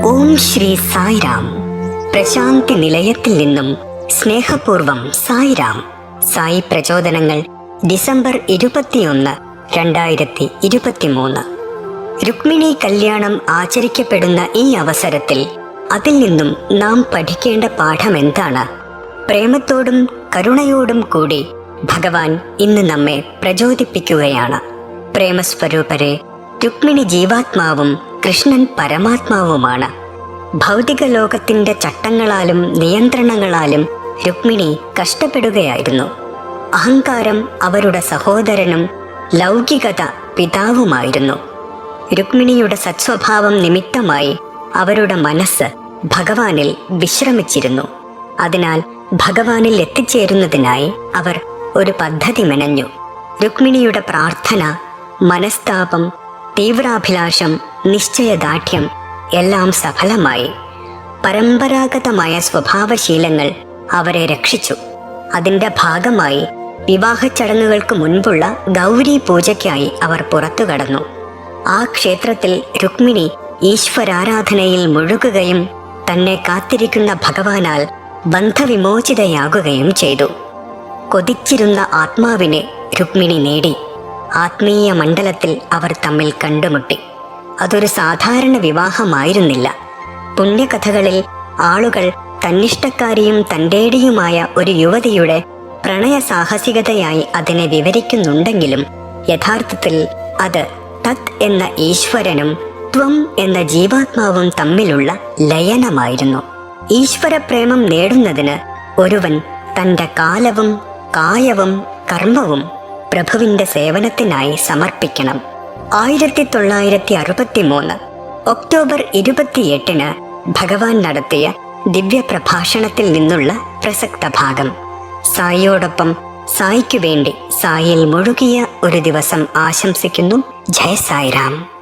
ഓം ശ്രീ സായിരാം. പ്രശാന്തി നിലയത്തിൽ നിന്നും സ്നേഹപൂർവം സായിരാം. സായി പ്രചോദനങ്ങൾ ഡിസംബർ 21, 2023. രുക്മിണി കല്യാണം ആചരിക്കപ്പെടുന്ന ഈ അവസരത്തിൽ അതിൽ നിന്നും നാം പഠിക്കേണ്ട പാഠം എന്താണ്? പ്രേമത്തോടും കരുണയോടും കൂടി ഭഗവാൻ ഇന്ന് നമ്മെ പ്രചോദിപ്പിക്കുകയാണ്. പ്രേമസ്വരൂപരെ, രുക്മിണി ജീവാത്മാവും കൃഷ്ണൻ പരമാത്മാവുമാണ്. ഭൗതിക ലോകത്തിന്റെ ചട്ടങ്ങളാലും നിയന്ത്രണങ്ങളാലും രുക്മിണി കഷ്ടപ്പെടുകയായിരുന്നു. അഹങ്കാരം അവരുടെ സഹോദരനും ലൗകികത പിതാവുമായിരുന്നു. രുക്മിണിയുടെ സത്സ്വഭാവം നിമിത്തമായി അവരുടെ മനസ്സ് ഭഗവാനിൽ വിശ്രമിച്ചിരുന്നു. അതിനാൽ ഭഗവാനിൽ എത്തിച്ചേരുന്നതിനായി അവർ ഒരു പദ്ധതി മെനഞ്ഞു. രുക്മിണിയുടെ പ്രാർത്ഥന, മനസ്താപം, തീവ്രാഭിലാഷം, നിശ്ചയദാർഢ്യം എല്ലാം സഫലമായി. പരമ്പരാഗതമായ സ്വഭാവശീലങ്ങൾ അവരെ രക്ഷിച്ചു. അതിന്റെ ഭാഗമായി വിവാഹ ചടങ്ങുകൾക്ക് മുൻപുള്ള ഗൗരി പൂജയ്ക്കായി അവർ പുറത്തു കടന്നു. ആ ക്ഷേത്രത്തിൽ രുക്മിണി ഈശ്വരാരാധനയിൽ മുഴുകുകയും തന്നെ കാത്തിരിക്കുന്ന ഭഗവാനാൽ ബന്ധവിമോചിതയാകുകയും ചെയ്തു. കൊതിച്ചിരുന്ന ആത്മാവിനെ രുക്മിണി നേടി. ആത്മീയ മണ്ഡലത്തിൽ അവർ തമ്മിൽ കണ്ടുമുട്ടി. അതൊരു സാധാരണ വിവാഹമായിരുന്നില്ല. പുണ്യകഥകളിൽ ആളുകൾ തന്നിഷ്ടക്കാരിയും തന്റേടിയുമായ ഒരു യുവതിയുടെ പ്രണയ സാഹസികതയായി അതിനെ വിവരിക്കുന്നുണ്ടെങ്കിലും യഥാർത്ഥത്തിൽ അത് തത് എന്ന ഈശ്വരനും ത്വം എന്ന ജീവാത്മാവും തമ്മിലുള്ള ലയനമായിരുന്നു. ഈശ്വരപ്രേമം നേടുന്നതിന് ഒരുവൻ തന്റെ കാലവും കായവും കർമ്മവും പ്രഭുവിന്റെ സേവനത്തിനായി സമർപ്പിക്കണം. 1963 ഒക്ടോബർ 28 ഭഗവാൻ നടത്തിയ ദിവ്യപ്രഭാഷണത്തിൽ നിന്നുള്ള പ്രസക്ത ഭാഗം. സായിയോടൊപ്പം സായിക്കു വേണ്ടി സായിൽ മുഴുകിയ ഒരു ദിവസം ആശംസിക്കുന്നു. ജയ സായിരാം.